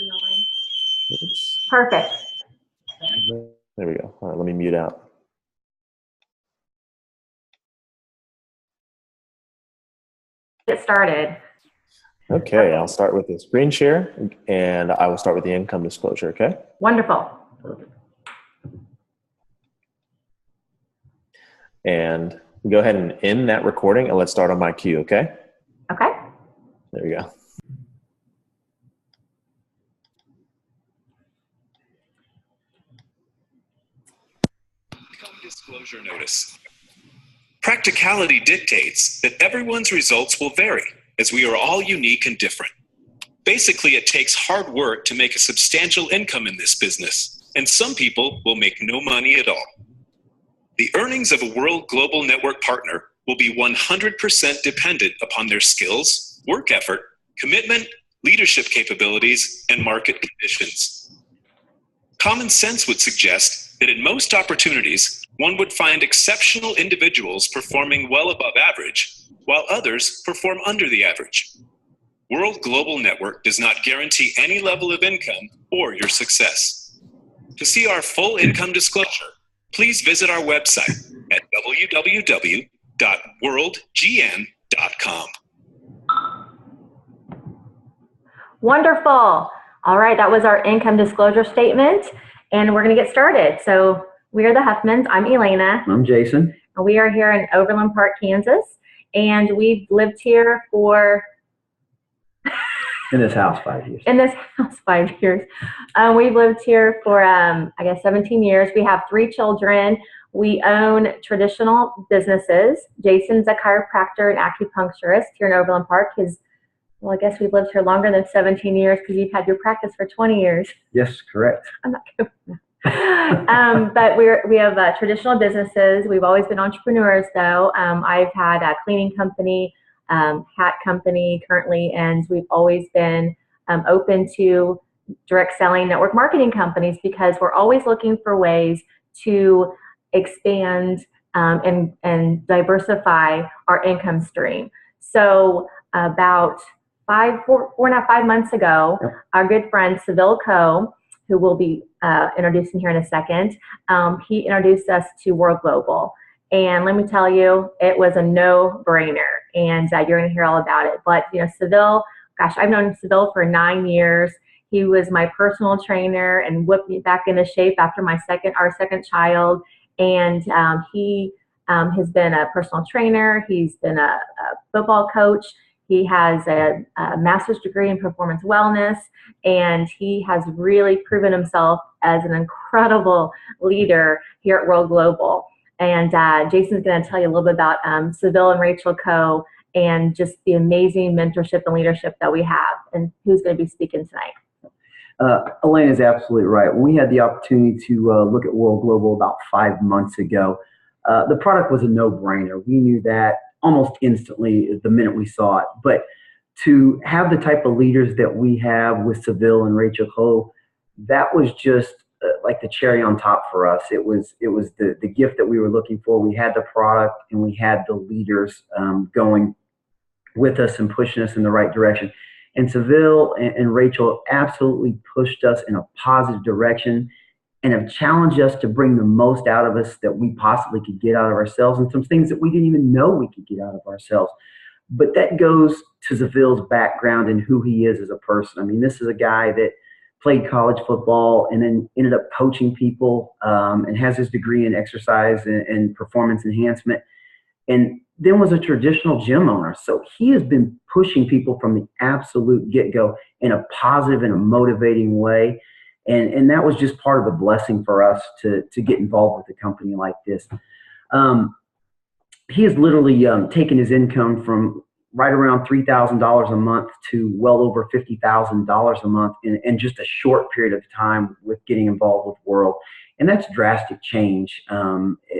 Oops. Perfect. There we go. All right, let me mute out. Get started. Okay, I'll start with the screen share, and I will start with the income disclosure, okay? Wonderful. And go ahead and end that recording, and let's start on my cue, okay? Okay. There we go. Income disclosure notice. Practicality dictates that everyone's results will vary, as we are all unique and different. Basically, it takes hard work to make a substantial income in this business, and some people will make no money at all. The earnings of a World Global Network partner will be 100% dependent upon their skills, work effort, commitment, leadership capabilities, and market conditions. Common sense would suggest that in most opportunities, one would find exceptional individuals performing well above average, while others perform under the average. World Global Network does not guarantee any level of income or your success. To see our full income disclosure, please visit our website at www.worldgn.com. Wonderful. All right, that was our income disclosure statement, and we're going to get started. So we are the Huffmans. I'm Elaina. I'm Jason. And we are here in Overland Park, Kansas, and we've lived here for... In this house 5 years. In this house 5 years. We've lived here for, I guess, 17 years. We have 3 children. We own traditional businesses. Jason's a chiropractor and acupuncturist here in Overland Park. Well, I guess we've lived here longer than 17 years because you've had your practice for 20 years. Yes, correct. I'm not good. But we have traditional businesses. We've always been entrepreneurs, though. I've had a cleaning company, hat company currently, and we've always been open to direct selling network marketing companies because we're always looking for ways to expand and diversify our income stream. So about 4.5 months ago, our good friend Seville Co., who we'll be introducing here in a second, he introduced us to World Global. And let me tell you, it was a no-brainer, and you're going to hear all about it. But Seville, gosh, I've known Seville for 9 years. He was my personal trainer and whipped me back into shape after our second child. And he has been a personal trainer. He's been a football coach. He has a master's degree in performance wellness, and he has really proven himself as an incredible leader here at World Global. And Jason's going to tell you a little bit about Seville and Rachel Co. and just the amazing mentorship and leadership that we have, and who's going to be speaking tonight. Elaina is absolutely right. When we had the opportunity to look at World Global about 5 months ago, the product was a no-brainer. We knew that almost instantly the minute we saw it. But to have the type of leaders that we have with Seville and Rachel Co., that was just like the cherry on top for us. It was the gift that we were looking for. We had the product and we had the leaders going with us and pushing us in the right direction. And Seville and Rachel absolutely pushed us in a positive direction and have challenged us to bring the most out of us that we possibly could get out of ourselves, and some things that we didn't even know we could get out of ourselves. But that goes to Seville's background and who he is as a person. I mean, this is a guy that played college football and then ended up coaching people and has his degree in exercise and performance enhancement, and then was a traditional gym owner. So he has been pushing people from the absolute get-go in a positive and a motivating way. And that was just part of the blessing for us to get involved with a company like this. He has literally taken his income from right around $3,000 a month to well over $50,000 a month in just a short period of time with getting involved with World. And that's drastic change.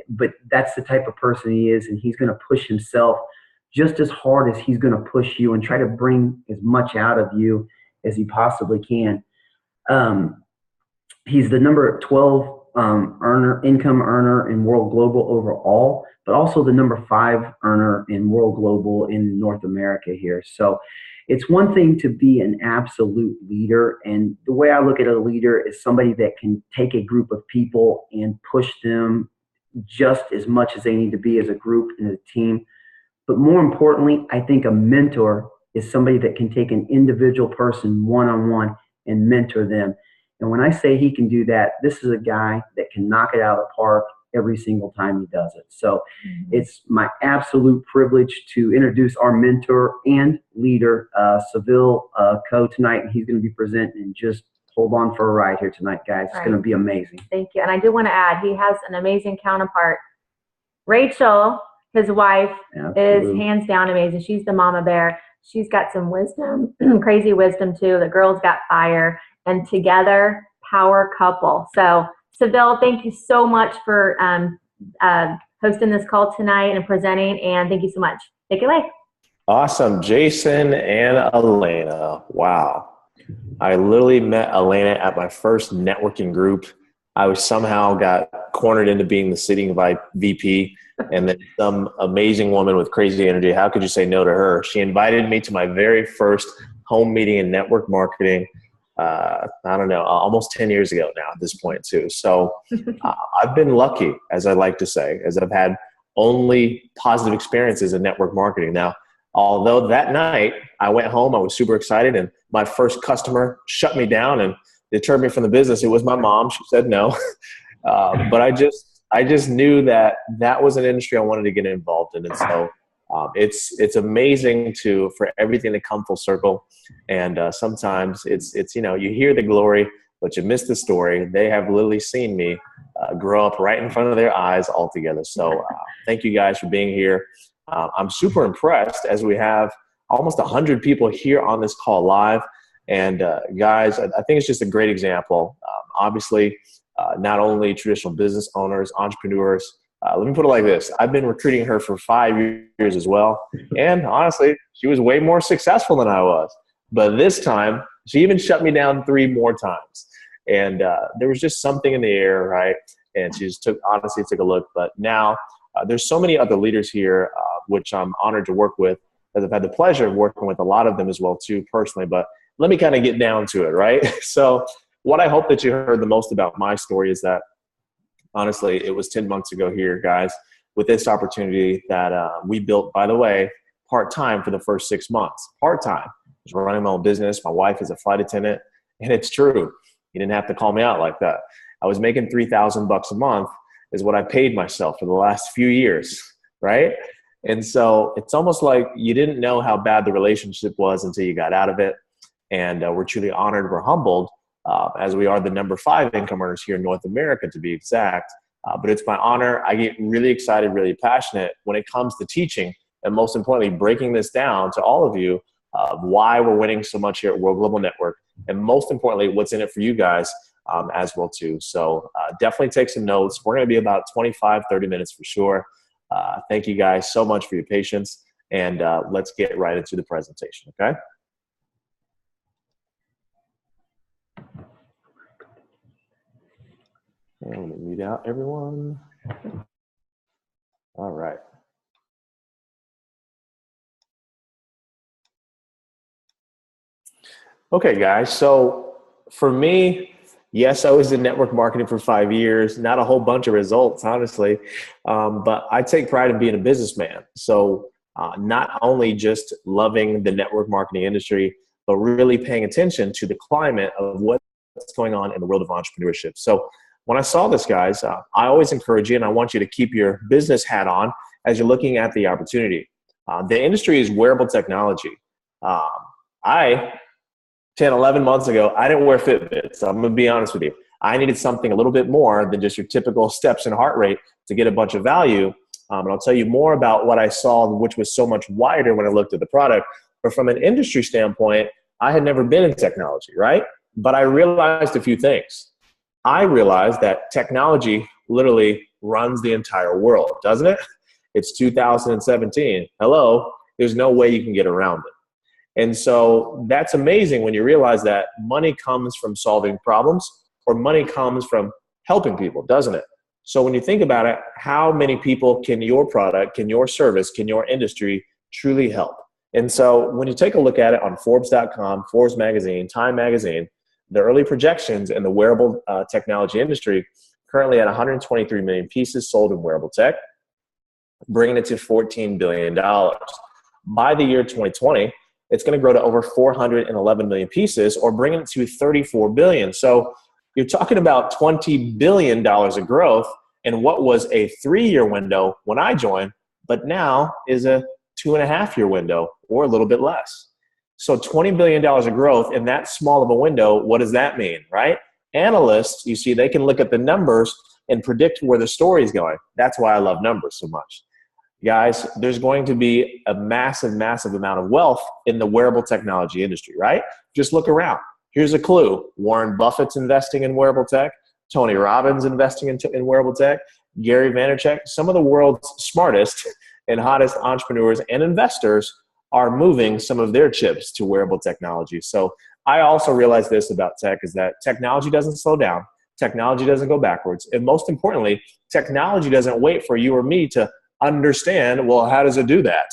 But that's the type of person he is, and he's going to push himself just as hard as he's going to push you and try to bring as much out of you as he possibly can. He's the number 12 income earner in World Global overall, but also the number 5 earner in World Global in North America here. So it's one thing to be an absolute leader. And the way I look at a leader is somebody that can take a group of people and push them just as much as they need to be as a group and a team. But more importantly, I think a mentor is somebody that can take an individual person one-on-one and mentor them. And when I say he can do that, this is a guy that can knock it out of the park every single time he does it. So it's my absolute privilege to introduce our mentor and leader, Seville Co. tonight. And he's going to be presenting, and just hold on for a ride here tonight, guys. It's going to be amazing. Thank you. And I do want to add, he has an amazing counterpart. Rachel, his wife, is hands down amazing. She's the mama bear. She's got some wisdom, crazy wisdom too. The girl's got fire, and together, power couple. So Seville, thank you so much for hosting this call tonight and presenting, and thank you so much. Take it away. Awesome. Jason and Elaina. Wow. I literally met Elaina at my first networking group. I was somehow got cornered into being the sitting VP, and then some amazing woman with crazy energy. How could you say no to her? She invited me to my very first home meeting in network marketing. I don't know, almost 10 years ago now at this point too. So I've been lucky, as I like to say, as I've had only positive experiences in network marketing. Now, although that night I went home, I was super excited, and my first customer shut me down and deterred me from the business. It was my mom. She said no. But I just knew that that was an industry I wanted to get involved in. And so it's amazing for everything to come full circle. And sometimes it's, you hear the glory, but you miss the story. They have literally seen me grow up right in front of their eyes altogether. So thank you guys for being here. I'm super impressed as we have almost 100 people here on this call live. And guys, I think it's just a great example. Obviously, not only traditional business owners, entrepreneurs. Let me put it like this. I've been recruiting her for 5 years as well. And honestly, she was way more successful than I was. But this time, she even shut me down 3 more times. And there was just something in the air, right? And she just took a look. But now there's so many other leaders here, which I'm honored to work with, as I've had the pleasure of working with a lot of them as well too personally. But let me kind of get down to it, right? So what I hope that you heard the most about my story is that, honestly, it was 10 months ago here, guys, with this opportunity that we built, by the way, part-time for the first 6 months. Part-time. I was running my own business. My wife is a flight attendant, and it's true. You didn't have to call me out like that. I was making $3,000 a month is what I paid myself for the last few years, right? And so it's almost like you didn't know how bad the relationship was until you got out of it. And we're truly honored, we're humbled, as we are the number 5 income earners here in North America, to be exact. But it's my honor. I get really excited, really passionate when it comes to teaching, and most importantly, breaking this down to all of you of why we're winning so much here at World Global Network, and most importantly, what's in it for you guys as well too. So definitely take some notes. We're going to be about 25, 30 minutes for sure. Thank you guys so much for your patience, and let's get right into the presentation, okay? And I'm going to mute out everyone. All right. Okay, guys. So for me, yes, I was in network marketing for 5 years. Not a whole bunch of results, honestly. But I take pride in being a businessman. So not only just loving the network marketing industry, but really paying attention to the climate of what's going on in the world of entrepreneurship. So when I saw this, guys, I always encourage you, and I want you to keep your business hat on as you're looking at the opportunity. The industry is wearable technology. 10, 11 months ago, I didn't wear Fitbits. So I'm going to be honest with you. I needed something a little bit more than just your typical steps and heart rate to get a bunch of value. And I'll tell you more about what I saw, which was so much wider when I looked at the product. But from an industry standpoint, I had never been in technology, right? But I realized a few things. I realized that technology literally runs the entire world, doesn't it? It's 2017. Hello, there's no way you can get around it. And so that's amazing when you realize that money comes from solving problems, or money comes from helping people, doesn't it? So when you think about it, how many people can your product, can your service, can your industry truly help? And so when you take a look at it on Forbes.com, Forbes Magazine, Time Magazine, the early projections in the wearable technology industry currently at 123 million pieces sold in wearable tech, bringing it to $14 billion. By the year 2020, it's going to grow to over 411 million pieces, or bringing it to 34 billion. So you're talking about $20 billion of growth in what was a 3-year window when I joined, but now is a 2.5-year window or a little bit less. So $20 billion of growth in that small of a window, what does that mean, right? Analysts, you see, they can look at the numbers and predict where the story is going. That's why I love numbers so much. Guys, there's going to be a massive, massive amount of wealth in the wearable technology industry, right? Just look around. Here's a clue. Warren Buffett's investing in wearable tech. Tony Robbins investing in wearable tech. Gary Vaynerchuk, some of the world's smartest and hottest entrepreneurs and investors are moving some of their chips to wearable technology. So I also realize this about tech is that technology doesn't slow down. Technology doesn't go backwards. And most importantly, technology doesn't wait for you or me to understand, well, how does it do that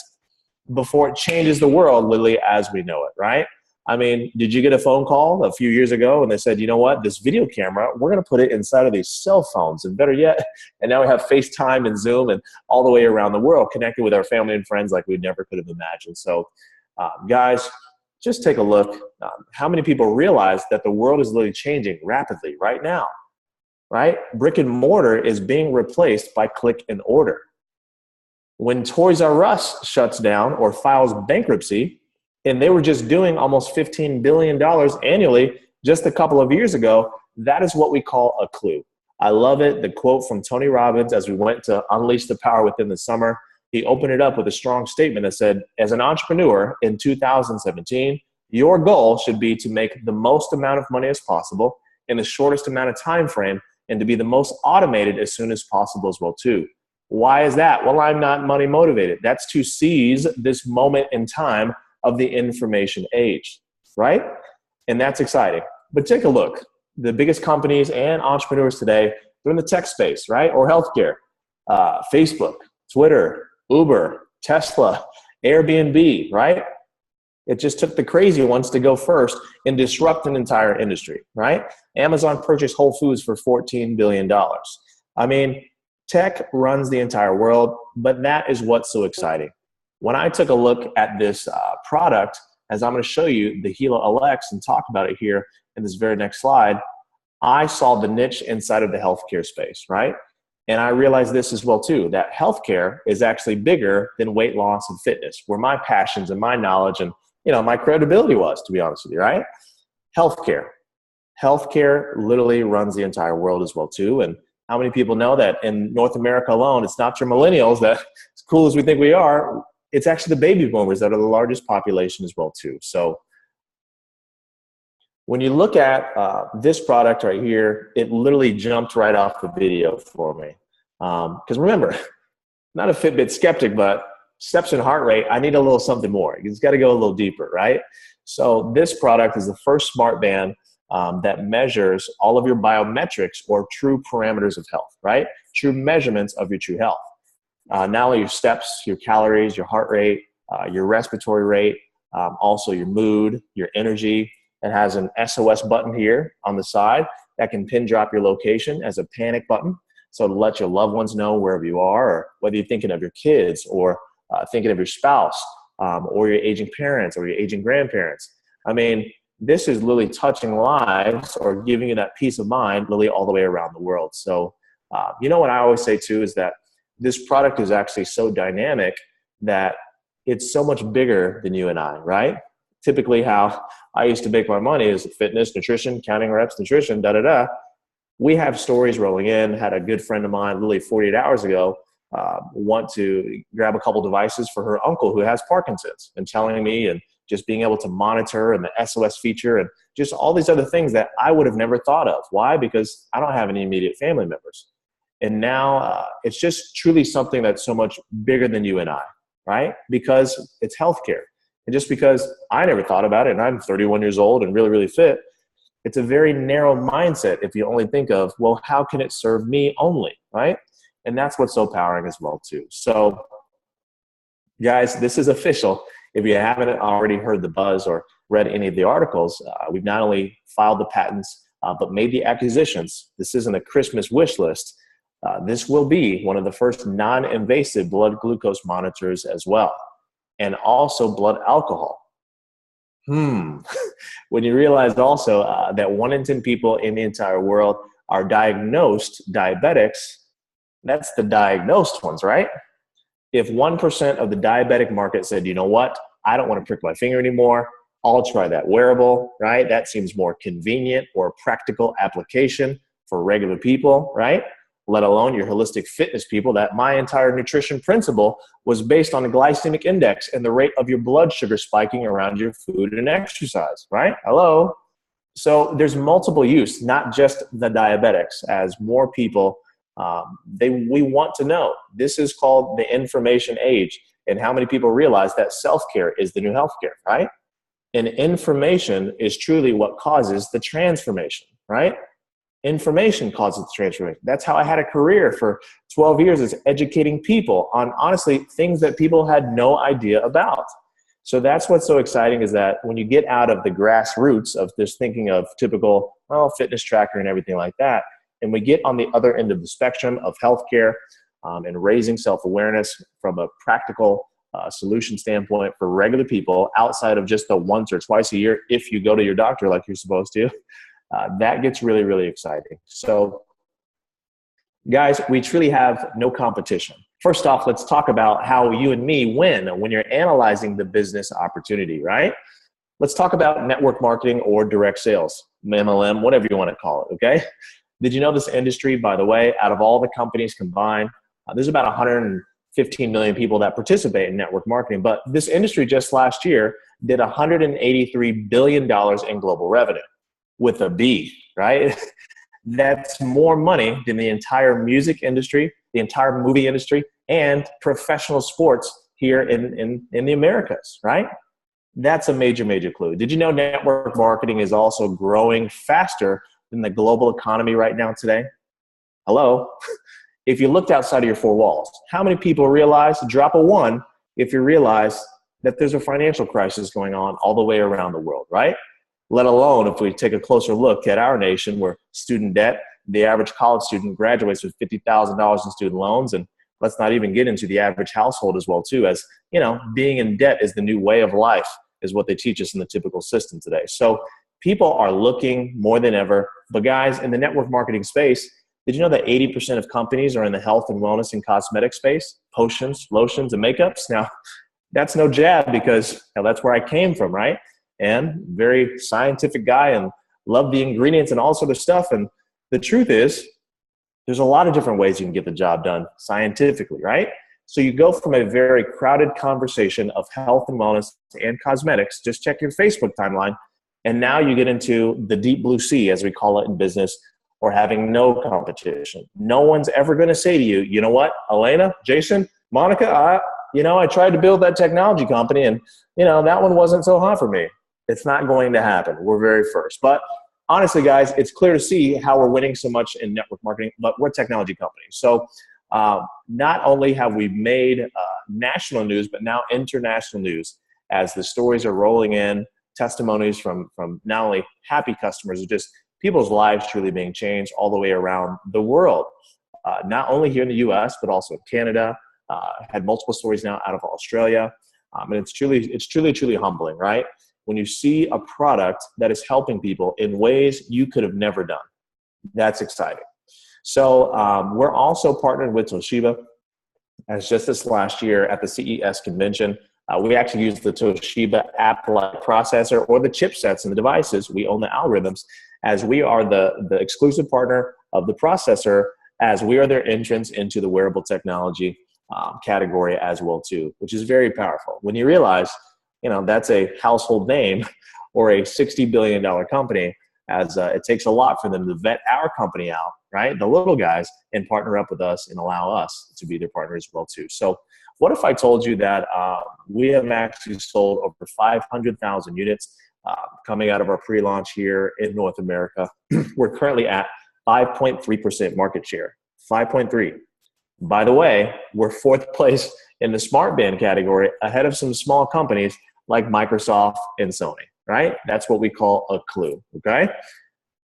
before it changes the world, literally, as we know it, right? I mean, did you get a phone call a few years ago and they said, you know what, this video camera, we're going to put it inside of these cell phones, and better yet, and now we have FaceTime and Zoom and all the way around the world connected with our family and friends like we never could have imagined. So guys, just take a look. How many people realize that the world is literally changing rapidly right now, right? Brick and mortar is being replaced by click and order. When Toys R Us shuts down or files bankruptcy, and they were just doing almost $15 billion annually just a couple of years ago, that is what we call a clue. I love it. The quote from Tony Robbins as we went to unleash the power within the summer, he opened it up with a strong statement that said, as an entrepreneur in 2017, your goal should be to make the most amount of money as possible in the shortest amount of time frame, and to be the most automated as soon as possible as well too. Why is that? Well, I'm not money motivated. That's to seize this moment in time of the information age, right? And that's exciting. But take a look. The biggest companies and entrepreneurs today, they're in the tech space, right? Or healthcare, Facebook, Twitter, Uber, Tesla, Airbnb, right? It just took the crazy ones to go first and disrupt an entire industry, right? Amazon purchased Whole Foods for $14 billion. I mean, tech runs the entire world, but that is what's so exciting. When I took a look at this product, as I'm going to show you, the Hilo LX, and talk about it here in this very next slide, I saw the niche inside of the healthcare space, right? And I realized this as well too, that healthcare is actually bigger than weight loss and fitness, where my passions and my knowledge and my credibility was, to be honest with you, right? Healthcare literally runs the entire world as well too. And how many people know that in North America alone, it's not your millennials that, as cool as we think we are, it's actually the baby boomers that are the largest population as well too. So when you look at this product right here, it literally jumped right off the video for me. Because remember, not a Fitbit skeptic, but steps and heart rate, I need a little something more. It's got to go a little deeper, right? So this product is the first smart band that measures all of your biometrics or true parameters of health, right? True measurements of your true health. Not only your steps, your calories, your heart rate, your respiratory rate, also your mood, your energy. It has an SOS button here on the side that can pin drop your location as a panic button. So to let your loved ones know wherever you are, or whether you're thinking of your kids or thinking of your spouse or your aging parents or your aging grandparents. I mean, this is literally touching lives or giving you that peace of mind literally all the way around the world. So what I always say too is that this product is actually so dynamic that it's so much bigger than you and I, right? Typically how I used to make my money is fitness, nutrition, counting reps, nutrition, da-da-da. We have stories rolling in. Had a good friend of mine literally 48 hours ago want to grab a couple devices for her uncle who has Parkinson's, and telling me and just being able to monitor and the SOS feature and just all these other things that I would have never thought of. Why? Because I don't have any immediate family members. And now it's just truly something that's so much bigger than you and I, right? Because it's healthcare. And just because I never thought about it, and I'm 31 years old and really, really fit, it's a very narrow mindset if you only think of, well, how can it serve me only, right? And that's what's so powering as well too. So guys, this is official. If you haven't already heard the buzz or read any of the articles, we've not only filed the patents, but made the acquisitions. This isn't a Christmas wish list. This will be one of the first non-invasive blood glucose monitors as well, and also blood alcohol. When you realize also that 1 in 10 people in the entire world are diagnosed diabetics, that's the diagnosed ones, right? If 1% of the diabetic market said, you know what, I don't want to prick my finger anymore, I'll try that wearable, right? That seems more convenient or practical application for regular people, right? Let alone your holistic fitness people, that my entire nutrition principle was based on the glycemic index and the rate of your blood sugar spiking around your food and exercise, right? Hello? So there's multiple use, not just the diabetics, as more people, we want to know. This is called the information age, and how many people realize that self-care is the new healthcare, right? And information is truly what causes the transformation, right? Information causes the transformation. That's how I had a career for 12 years, is educating people on, honestly, things that people had no idea about. So that's what's so exciting, is that when you get out of the grassroots of just thinking of typical, fitness tracker and everything like that, and we get on the other end of the spectrum of healthcare and raising self-awareness from a practical solution standpoint for regular people outside of just the once or twice a year, if you go to your doctor like you're supposed to, that gets really, really exciting. So guys, we truly have no competition. First off, let's talk about how you and me win when you're analyzing the business opportunity, right? Let's talk about network marketing or direct sales, MLM, whatever you want to call it, okay? Did you know this industry, by the way, out of all the companies combined, there's about 115 million people that participate in network marketing, but this industry just last year did $183 billion in global revenue, with a B, right? That's more money than the entire music industry, the entire movie industry, and professional sports here in the Americas, right? That's a major, major clue. Did you know network marketing is also growing faster than the global economy right now today? Hello? If you looked outside of your four walls, how many people realize, drop a 1, if you realize that there's a financial crisis going on all the way around the world, right? Let alone if we take a closer look at our nation, where student debt, the average college student graduates with $50,000 in student loans. And let's not even get into the average household as well, too, as, being in debt is the new way of life, is what they teach us in the typical system today. So people are looking more than ever. But guys, in the network marketing space, did you know that 80% of companies are in the health and wellness and cosmetic space? Potions, lotions, and makeups? Now, that's no jab, because that's where I came from, right? And very scientific guy and love the ingredients and all sort of stuff. And the truth is, there's a lot of different ways you can get the job done scientifically, right? So you go from a very crowded conversation of health and wellness and cosmetics, just check your Facebook timeline, and now you get into the deep blue sea, as we call it in business, or having no competition. No one's ever going to say to you, you know what, Elaina, Jason, Monica, I tried to build that technology company, and that one wasn't so hot for me. It's not going to happen. We're very first. But honestly, guys, it's clear to see how we're winning so much in network marketing, but we're a technology company. So not only have we made national news, but now international news, as the stories are rolling in, testimonies from not only happy customers, but just people's lives truly being changed all the way around the world. Not only here in the US, but also in Canada. Had multiple stories now out of Australia. And it's truly humbling, right? When you see a product that is helping people in ways you could have never done. That's exciting. So we're also partnered with Toshiba, as just this last year at the CES convention. We actually use the Toshiba app-like processor, or the chipsets and the devices. We own the algorithms, as we are the exclusive partner of the processor, as we are their entrance into the wearable technology category as well too, which is very powerful. When you realize, that's a household name or a $60 billion company, as it takes a lot for them to vet our company out, right? The little guys, and partner up with us and allow us to be their partner as well too. So what if I told you that we have actually sold over 500,000 units coming out of our pre-launch here in North America? We're currently at 5.3% market share, 5.3. By the way, we're fourth place in the smart band category, ahead of some small companies like Microsoft and Sony, right? That's what we call a clue, okay?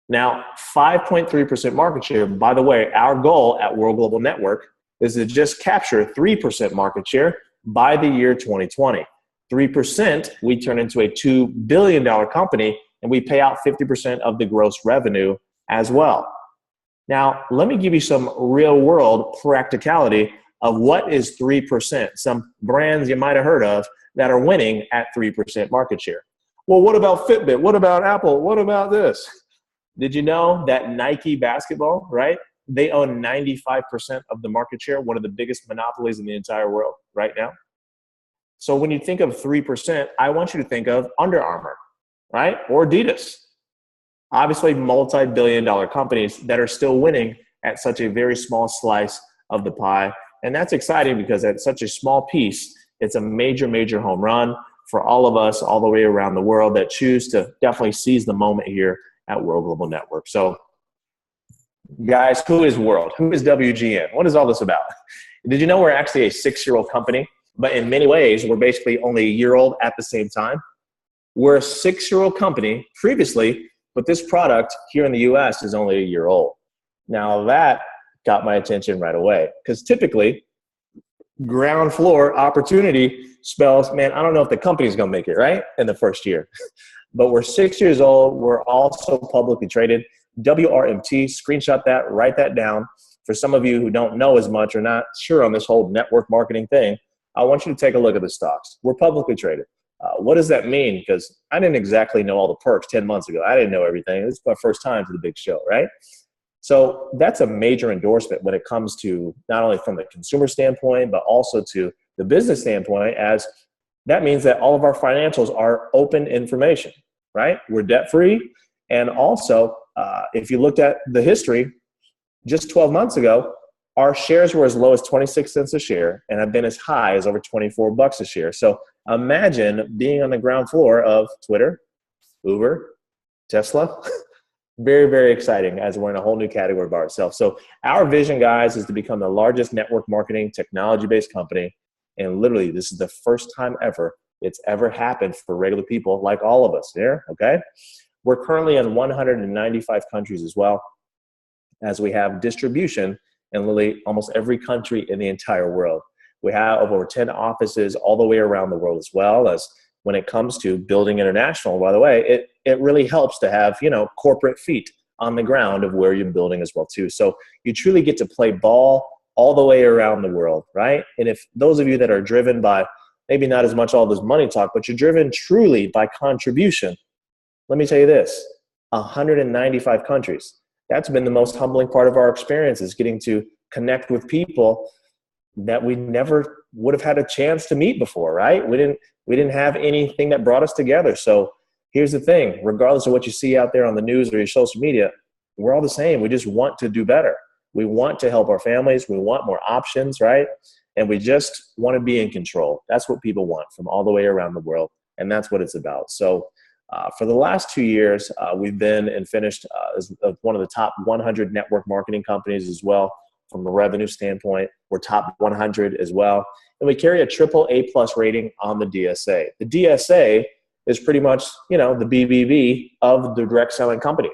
Now, 5.3% market share. By the way, our goal at World Global Network is to just capture 3% market share by the year 2020. 3%, we turn into a $2 billion company, and we pay out 50% of the gross revenue as well. Now, let me give you some real-world practicality of what is 3%. Some brands you might have heard of that are winning at 3% market share. Well, what about Fitbit? What about Apple? What about this? Did you know that Nike basketball, right? They own 95% of the market share, one of the biggest monopolies in the entire world right now. So when you think of 3%, I want you to think of Under Armour, right? Or Adidas. Obviously, multi-billion-dollar companies that are still winning at such a very small slice of the pie. And that's exciting because at such a small piece, it's a major, major home run for all of us all the way around the world that choose to definitely seize the moment here at World Global Network. So, guys, who is World? Who is WGN? What is all this about? Did you know we're actually a 6-year-old company? But in many ways, we're basically only a year old at the same time. We're a 6-year-old company previously, but this product here in the US is only a year old. Now that got my attention right away because typically ground floor opportunity spells, man, I don't know if the company's going to make it, right, in the first year. But we're 6 years old. We're also publicly traded. WRMT, screenshot that, write that down. For some of you who don't know as much or not sure on this whole network marketing thing, I want you to take a look at the stocks. We're publicly traded. What does that mean? Because I didn't exactly know all the perks 10 months ago. I didn't know everything. This is my first time to the big show, right? So that's a major endorsement when it comes to not only from the consumer standpoint, but also to the business standpoint, as that means that all of our financials are open information, right? We're debt-free. And also, if you looked at the history, just 12 months ago, our shares were as low as 26 cents a share and have been as high as over 24 bucks a share. So imagine being on the ground floor of Twitter, Uber, Tesla. Very, very exciting as we're in a whole new category by ourselves. So our vision, guys, is to become the largest network marketing technology-based company. And literally, this is the first time ever it's ever happened for regular people like all of us here, okay? We're currently in 195 countries as well, as we have distribution in literally almost every country in the entire world. We have over 10 offices all the way around the world, as well as when it comes to building international. By the way, it really helps to have, corporate feet on the ground of where you're building as well too. So you truly get to play ball all the way around the world, right? And if those of you that are driven by maybe not as much all this money talk, but you're driven truly by contribution, let me tell you this, 195 countries. That's been the most humbling part of our experience, is getting to connect with people that we never would have had a chance to meet before, right? We didn't have anything that brought us together. So here's the thing, regardless of what you see out there on the news or your social media, we're all the same. We just want to do better. We want to help our families. We want more options, right? And we just want to be in control. That's what people want from all the way around the world. And that's what it's about. So for the last 2 years, we've been and finished as one of the top 100 network marketing companies as well. From a revenue standpoint, we're top 100 as well. And we carry a triple A+ rating on the DSA. The DSA is pretty much, the BBB of the direct selling companies.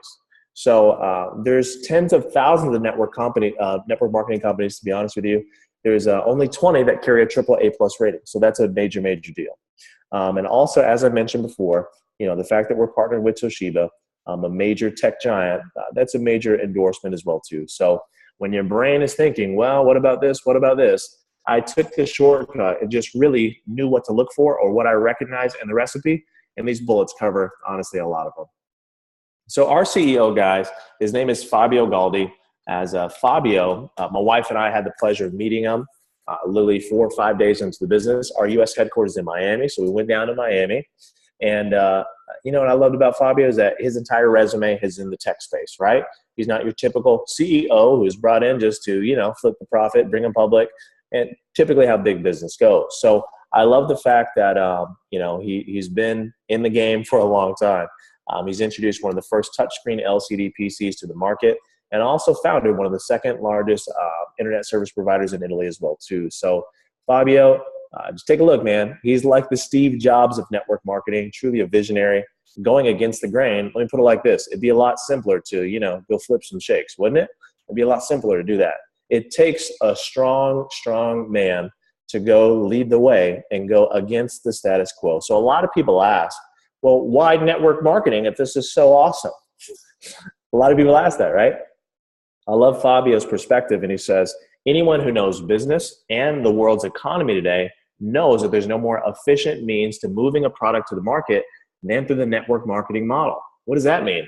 So there's tens of thousands of network marketing companies, to be honest with you. There's only 20 that carry a triple A+ rating. So that's a major, major deal. And also, as I mentioned before, the fact that we're partnered with Toshiba, a major tech giant, that's a major endorsement as well too. So when your brain is thinking, well, what about this? What about this? I took this shortcut and just really knew what to look for or what I recognize in the recipe. And these bullets cover, honestly, a lot of them. So our CEO, guys, his name is Fabio Galdi. As Fabio, my wife and I had the pleasure of meeting him literally 4 or 5 days into the business. Our U.S. headquarters is in Miami, so we went down to Miami. And what I loved about Fabio is that his entire resume is in the tech space, right? He's not your typical CEO who's brought in just to, flip the profit, bring them public, and typically how big business goes. So I love the fact that, he's been in the game for a long time. He's introduced one of the first touchscreen LCD PCs to the market, and also founded one of the second largest internet service providers in Italy as well too. So Fabio, Just take a look, man. He's like the Steve Jobs of network marketing, truly a visionary, going against the grain. Let me put it like this. It'd be a lot simpler to, go flip some shakes, wouldn't it? It'd be a lot simpler to do that. It takes a strong, strong man to go lead the way and go against the status quo. So a lot of people ask, well, why network marketing if this is so awesome? A lot of people ask that, right? I love Fabio's perspective, and he says, anyone who knows business and the world's economy today knows that there's no more efficient means to moving a product to the market than through the network marketing model. What does that mean?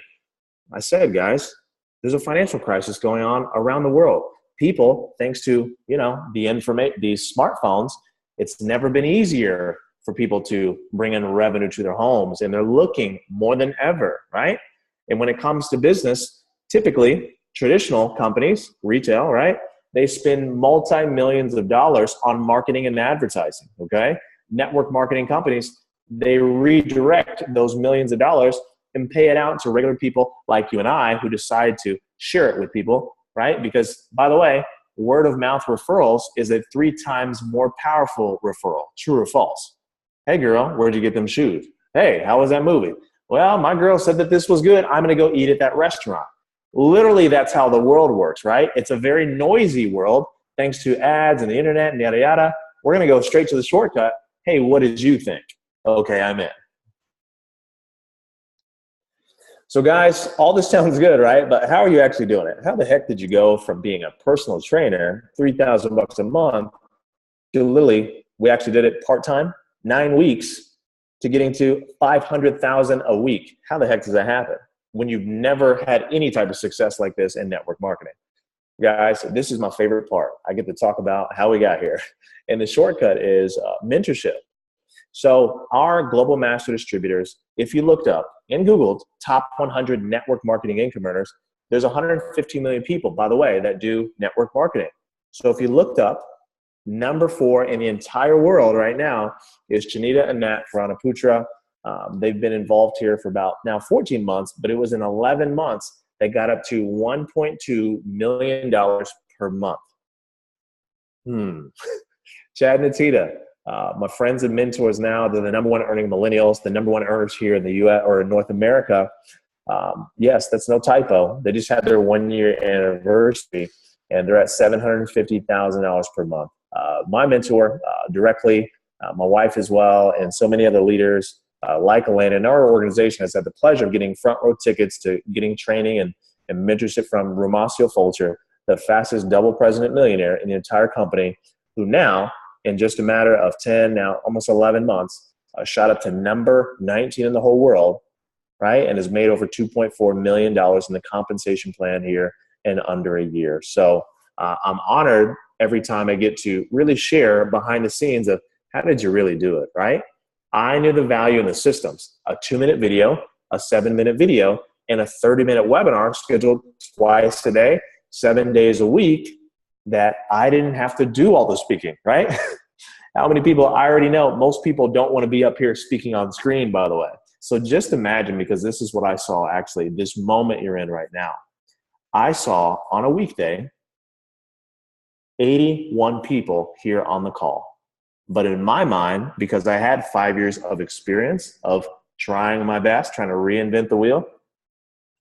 I said, guys, there's a financial crisis going on around the world. People, thanks to, these smartphones, it's never been easier for people to bring in revenue to their homes, and they're looking more than ever, right? And when it comes to business, typically traditional companies, retail, right? They spend multi-millions of dollars on marketing and advertising, okay? Network marketing companies, they redirect those millions of dollars and pay it out to regular people like you and I who decide to share it with people, right? Because, by the way, word of mouth referrals is a 3 times more powerful referral. True or false? Hey, girl, where'd you get them shoes? Hey, how was that movie? Well, my girl said that this was good. I'm going to go eat at that restaurant. Literally, that's how the world works, right? It's a very noisy world, thanks to ads and the internet and yada, yada. We're going to go straight to the shortcut. Hey, what did you think? Okay, I'm in. So guys, all this sounds good, right? But how are you actually doing it? How the heck did you go from being a personal trainer, $3,000 a month, to literally, we actually did it part-time, 9 weeks, to getting to $500,000 a week? How the heck does that happen when you've never had any type of success like this in network marketing? Guys, this is my favorite part. I get to talk about how we got here. And the shortcut is mentorship. So our global master distributors, if you looked up and Googled top 100 network marketing income earners, there's 150 million people, by the way, that do network marketing. So if you looked up, number 4 in the entire world right now is Chanita and Nat Faranaputra. They've been involved here for about now 14 months, but it was in 11 months they got up to $1.2 million per month. Chad and Atita, my friends and mentors now, they're the number 1 earning millennials, the number 1 earners here in the U.S. or in North America. Yes, that's no typo. They just had their 1-year anniversary, and they're at $750,000 per month. My mentor directly, my wife as well, and so many other leaders like Elaina in our organization has had the pleasure of getting front row tickets to getting training and mentorship from Romasio Fulcher, the fastest double president millionaire in the entire company, who now, in just a matter of 10, now almost 11 months, shot up to number 19 in the whole world, right? And has made over $2.4 million in the compensation plan here in under a year. So I'm honored every time I get to really share behind the scenes of how did you really do it, right? I knew the value in the systems, a 2-minute video, a 7-minute video, and a 30-minute webinar scheduled twice a day, 7 days a week, that I didn't have to do all the speaking, right? How many people I already know? Most people don't want to be up here speaking on screen, by the way. So just imagine, because this is what I saw actually, this moment you're in right now. I saw on a weekday, 81 people here on the call. But in my mind, because I had 5 years of experience of trying my best, trying to reinvent the wheel,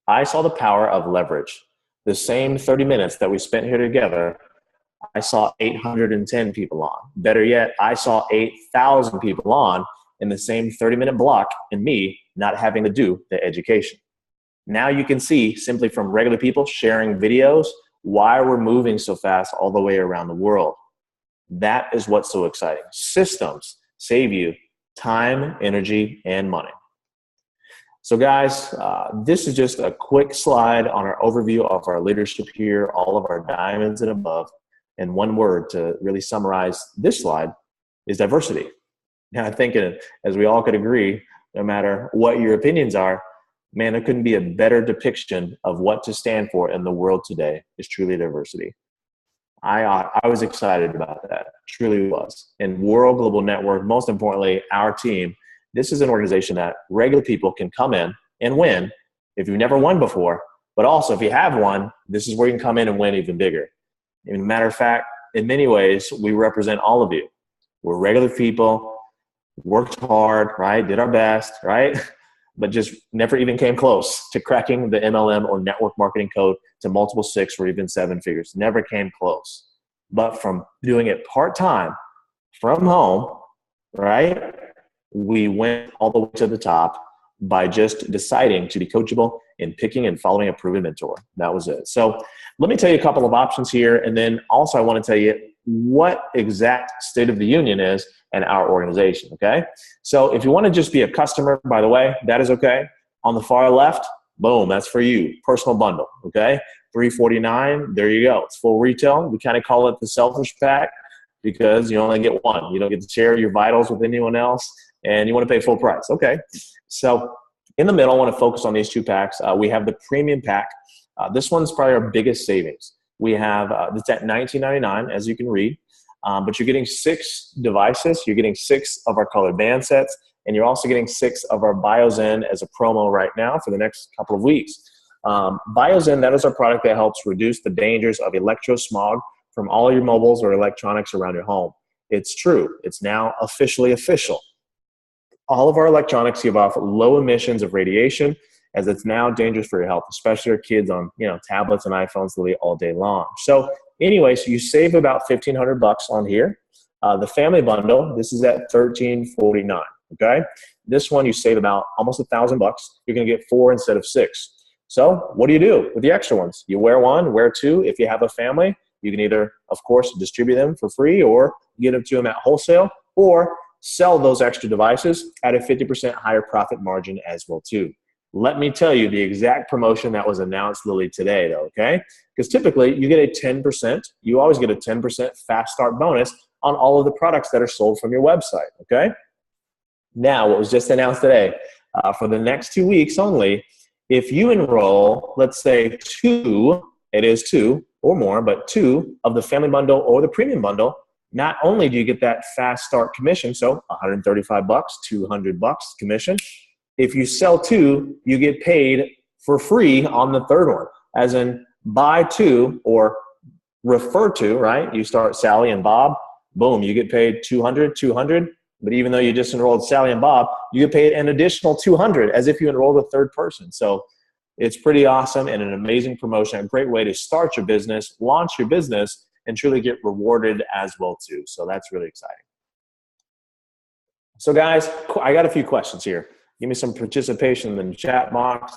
I saw the power of leverage. The same 30 minutes that we spent here together, I saw 810 people on. Better yet, I saw 8,000 people on in the same 30-minute block, and me not having to do the education. Now you can see, simply from regular people sharing videos, why we're moving so fast all the way around the world. That is what's so exciting. Systems save you time, energy, and money. So guys, this is just a quick slide on our overview of our leadership here, all of our diamonds and above. And one word to really summarize this slide is diversity. Now I think, as we all could agree, no matter what your opinions are, man, there couldn't be a better depiction of what to stand for in the world today is truly diversity. I was excited about that, truly was. And World Global Network, most importantly, our team, this is an organization that regular people can come in and win if you've never won before, but also if you have won, this is where you can come in and win even bigger. As a matter of fact, in many ways, we represent all of you. We're regular people, worked hard, right? Did our best, right? But just never even came close to cracking the MLM or network marketing code to multiple six or even seven figures. Never came close. But from doing it part-time from home, right, we went all the way to the top by just deciding to be coachable and picking and following a proven mentor. That was it. So let me tell you a couple of options here. And then also I want to tell you what exact state of the union is in our organization, okay? So if you want to just be a customer, by the way, that is okay. On the far left, boom, that's for you. Personal bundle, okay? $349, there you go. It's full retail. We kind of call it the selfish pack because you only get one. You don't get to share your vitals with anyone else, and you want to pay full price. Okay, so in the middle, I want to focus on these two packs. We have the premium pack. This one's probably our biggest savings. We have, it's at $19.99, as you can read, but you're getting 6 devices. You're getting 6 of our colored band sets, and you're also getting 6 of our BioZen as a promo right now for the next couple of weeks. BioZen, that is our product that helps reduce the dangers of electrosmog from all your mobiles or electronics around your home. It's true. It's now officially official. All of our electronics give off low emissions of radiation, as it's now dangerous for your health, especially our kids on tablets and iPhones all day long. So anyway, so you save about $1,500 on here. The family bundle, this is at $13.49. Okay, this one you save about almost $1,000. You're going to get 4 instead of 6. So what do you do with the extra ones? You wear one, wear 2. If you have a family, you can either, of course, distribute them for free or get them to them at wholesale, or sell those extra devices at a 50% higher profit margin as well too. Let me tell you the exact promotion that was announced, Lily, today though, okay? Because typically you get a 10%, you always get a 10% fast start bonus on all of the products that are sold from your website, okay? Now, what was just announced today, for the next 2 weeks only, if you enroll, let's say 2, it is 2 or more, but 2 of the family bundle or the premium bundle, not only do you get that fast start commission, so $135, $200 commission. If you sell 2, you get paid for free on the third one, as in buy 2 or refer to, right? You start Sally and Bob, boom, you get paid $200. But even though you just enrolled Sally and Bob, you get paid an additional $200 as if you enrolled a third person. So it's pretty awesome and an amazing promotion, a great way to start your business, launch your business, and truly get rewarded as well too. So that's really exciting. So guys, I got a few questions here. Give me some participation in the chat box.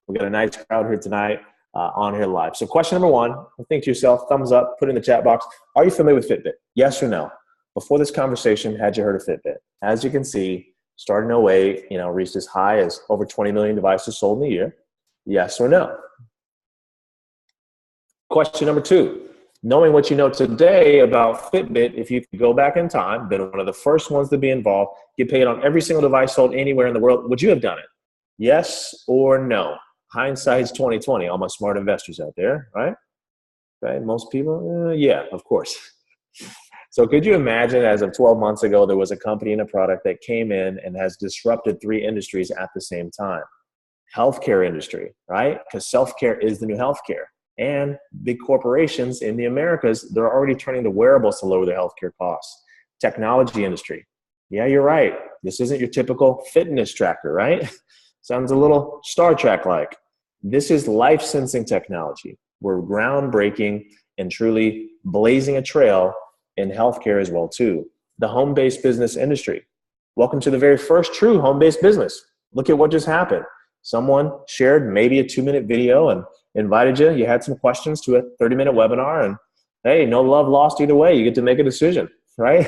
We got a nice crowd here tonight on here live. So question number 1, think to yourself, thumbs up, put it in the chat box. Are you familiar with Fitbit? Yes or no? Before this conversation, had you heard of Fitbit? As you can see, starting in 08, reached as high as over 20 million devices sold in a year. Yes or no? Question number 2, knowing what you know today about Fitbit, if you could go back in time, been one of the first ones to be involved, get paid on every single device sold anywhere in the world, would you have done it? Yes or no? Hindsight's 2020. All my smart investors out there, right? Okay, most people, yeah, of course. So could you imagine, as of 12 months ago, there was a company and a product that came in and has disrupted 3 industries at the same time? Healthcare industry, right? Because self-care is the new healthcare. And big corporations in the Americas, they're already turning to wearables to lower their healthcare costs. Technology industry. Yeah, you're right. This isn't your typical fitness tracker, right? Sounds a little Star Trek-like. This is life sensing technology. We're groundbreaking and truly blazing a trail in healthcare as well too. The home-based business industry. Welcome to the very first true home-based business. Look at what just happened. Someone shared maybe a 2-minute video and invited you. You had some questions to a 30-minute webinar, and hey, no love lost either way. You get to make a decision, right?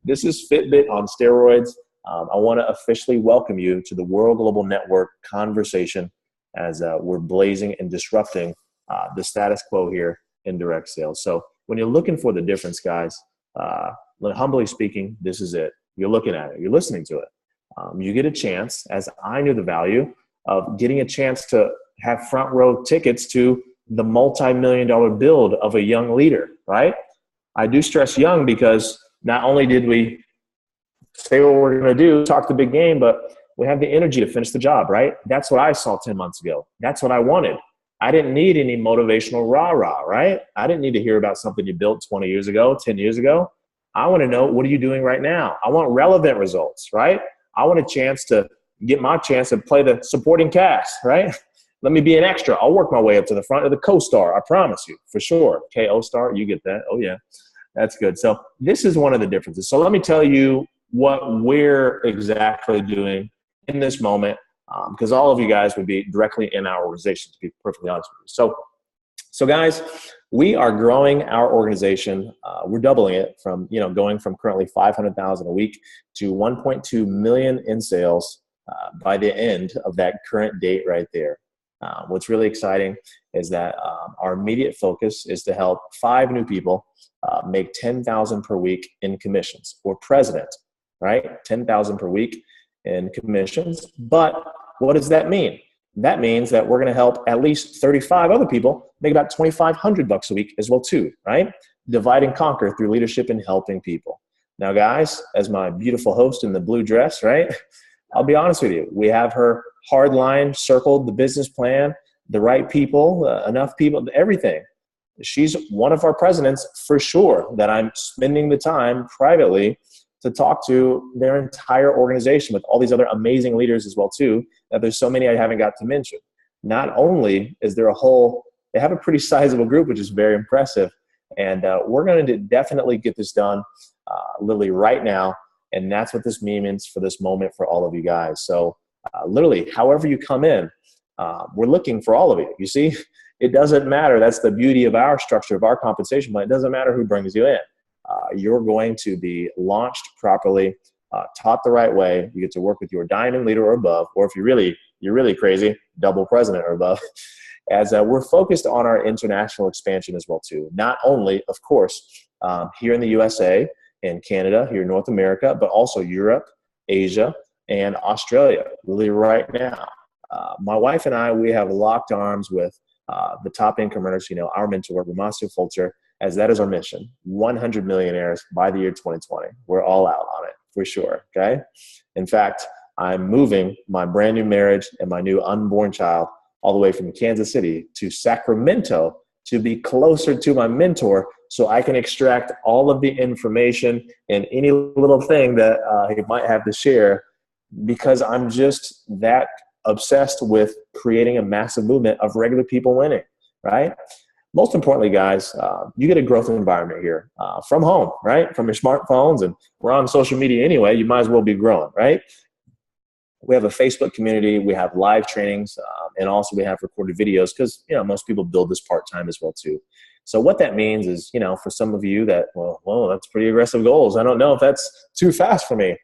This is Fitbit on steroids. I want to officially welcome you to the World Global Network conversation as we're blazing and disrupting the status quo here in direct sales. So when you're looking for the difference, guys, humbly speaking, this is it. You're looking at it. You're listening to it. You get a chance, as I knew the value of getting a chance to have front row tickets to the multi-million-dollar build of a young leader, right? I do stress young because not only did we say what we're going to do, talk the big game, but we have the energy to finish the job, right? That's what I saw 10 months ago. That's what I wanted. I didn't need any motivational rah-rah, right? I didn't need to hear about something you built 20 years ago, 10 years ago. I want to know, what are you doing right now? I want relevant results, right? I want a chance to get my chance to play the supporting cast, right? Let me be an extra. I'll work my way up to the front of the co-star. I promise you, for sure. K-O star, you get that. Oh, yeah, that's good. So this is one of the differences. So let me tell you what we're exactly doing in this moment, because all of you guys would be directly in our organization, to be perfectly honest with you. So guys, we are growing our organization. We're doubling it from, going from currently 500,000 a week to 1.2 million in sales by the end of that current date right there. What's really exciting is that our immediate focus is to help 5 new people make 10,000 per week in commissions, or president, right? 10,000 per week in commissions. But what does that mean? That means that we're going to help at least 35 other people make about $2,500 a week as well too, right? Divide and conquer through leadership and helping people. Now, guys, as my beautiful host in the blue dress, right? I'll be honest with you. We have her hard line circled, the business plan, the right people, enough people, everything. She's one of our presidents for sure that I'm spending the time privately to talk to their entire organization with all these other amazing leaders as well too, that there's so many I haven't got to mention. Not only is there they have a pretty sizable group, which is very impressive. And we're going to definitely get this done literally right now. And that's what this means for this moment for all of you guys. So literally, however you come in, we're looking for all of you. You see, it doesn't matter. That's the beauty of our structure, of our compensation plan. It doesn't matter who brings you in. You're going to be launched properly, taught the right way. You get to work with your diamond leader or above, or if you're really crazy, double president or above, as we're focused on our international expansion as well too. Not only, of course, here in the USA and Canada, here in North America, but also Europe, Asia, and Australia, really right now. My wife and I, we have locked arms with the top income earners, our mentor, Ramasio Fulcher, as that is our mission, 100 millionaires by the year 2020. We're all out on it for sure, okay? In fact, I'm moving my brand new marriage and my new unborn child all the way from Kansas City to Sacramento to be closer to my mentor so I can extract all of the information and any little thing that he might have to share, because I'm just that obsessed with creating a massive movement of regular people winning, right? Most importantly, guys, you get a growth environment here from home, right? From your smartphones, and we're on social media anyway. You might as well be growing, right? We have a Facebook community. We have live trainings, and also we have recorded videos because, most people build this part-time as well too. So what that means is, for some of you that, well, that's pretty aggressive goals. I don't know if that's too fast for me.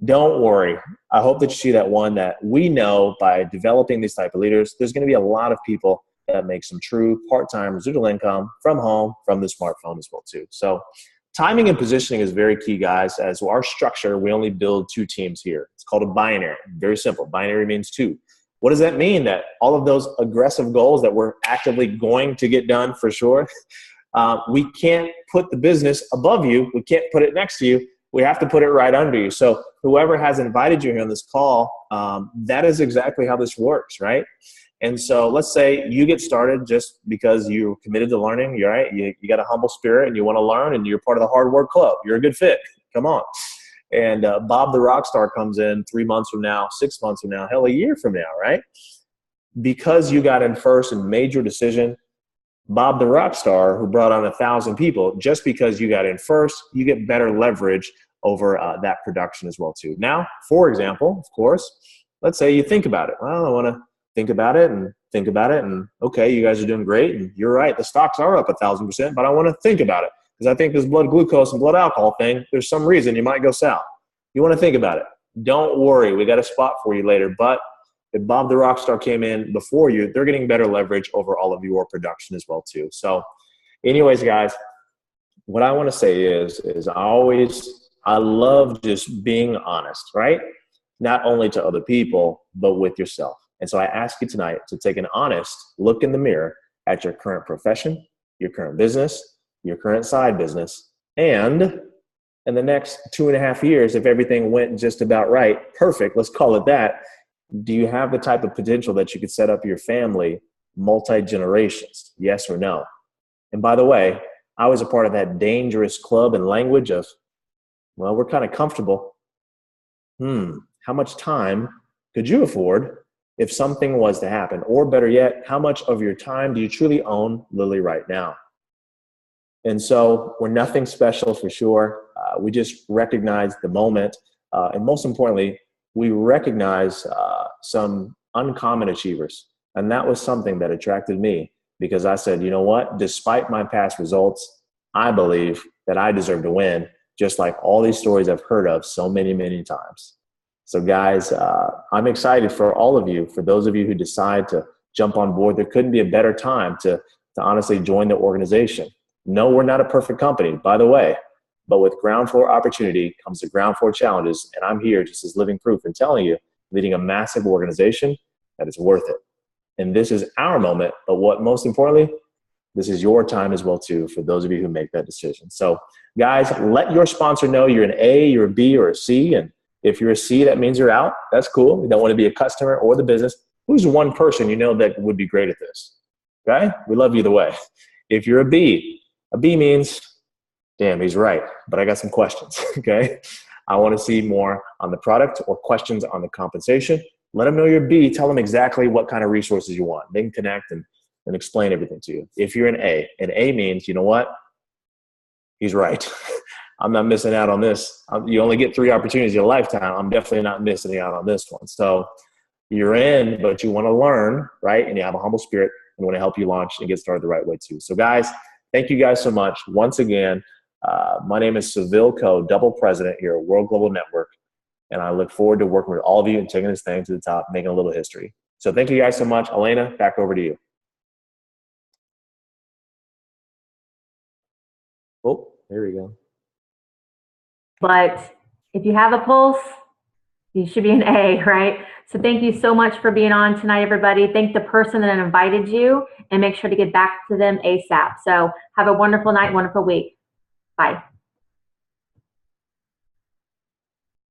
Don't worry. I hope that you see that one, that we know by developing these type of leaders, there's going to be a lot of people that make some true part-time residual income from home, from the smartphone as well too. So timing and positioning is very key, guys. As our structure, we only build 2 teams here. It's called a binary. Very simple. Binary means 2. What does that mean? That all of those aggressive goals that we're actively going to get done for sure, we can't put the business above you. We can't put it next to you. We have to put it right under you. So whoever has invited you here on this call, that is exactly how this works, right? And so let's say you get started just because you're committed to learning. You're right. You got a humble spirit and you want to learn, and you're part of the hard work club. You're a good fit. Come on. And Bob the Rockstar comes in 3 months from now, 6 months from now, hell, a year from now, right? Because you got in first and made your decision, Bob the Rockstar, who brought on 1,000 people, just because you got in first, you get better leverage over that production as well too. Now, for example, of course, let's say you think about it. Well, I want to think about it, and okay, you guys are doing great, and you're right, the stocks are up 1,000%, but I want to think about it because I think this blood glucose and blood alcohol thing, there's some reason you might go south. You want to think about it. Don't worry, we got a spot for you later. But if Bob the Rockstar came in before you, they're getting better leverage over all of your production as well too. So anyways, guys, what I want to say is I love just being honest, right? Not only to other people, but with yourself. And so I ask you tonight to take an honest look in the mirror at your current profession, your current business, your current side business, and in the next 2.5 years, if everything went just about right, perfect, let's call it that, do you have the type of potential that you could set up your family multi-generations? Yes or no? And by the way, I was a part of that dangerous club and language of Well, we're kind of comfortable. How much time could you afford if something was to happen? Or better yet, how much of your time do you truly own Lilly right now? And so we're nothing special for sure. We just recognize the moment. And most importantly, we recognize some uncommon achievers. And that was something that attracted me because I said, you know what, despite my past results, I believe that I deserve to win, just like all these stories I've heard of so many, many times. So guys, I'm excited for all of you, for those of you who decide to jump on board. There couldn't be a better time to honestly join the organization. No, we're not a perfect company, by the way, but with ground floor opportunity comes the ground floor challenges. And I'm here just as living proof and telling you, leading a massive organization that is worth it. And this is our moment, but what most importantly, this is your time as well too, for those of you who make that decision. So guys, let your sponsor know you're an A, you're a B, or a C. And if you're a C, that means you're out. That's cool. You don't want to be a customer or the business. Who's one person you know that would be great at this? Okay? We love you either way. If you're a B means, damn, he's right, but I got some questions, okay? I want to see more on the product or questions on the compensation. Let them know you're a B. Tell them exactly what kind of resources you want. They can connect and explain everything to you. If you're an A means, you know what? He's right. I'm not missing out on this. You only get 3 opportunities in a lifetime. I'm definitely not missing out on this one. So you're in, but you want to learn, right? And you have a humble spirit and want to help you launch and get started the right way too. So guys, thank you guys so much. Once again, my name is Seville Coe, double president here at World Global Network. And I look forward to working with all of you and taking this thing to the top, making a little history. So thank you guys so much. Elaina, back over to you. Oh, there we go. But if you have a pulse, you should be an A, right? So thank you so much for being on tonight, everybody. Thank the person that invited you and make sure to get back to them ASAP. So have a wonderful night, wonderful week. Bye.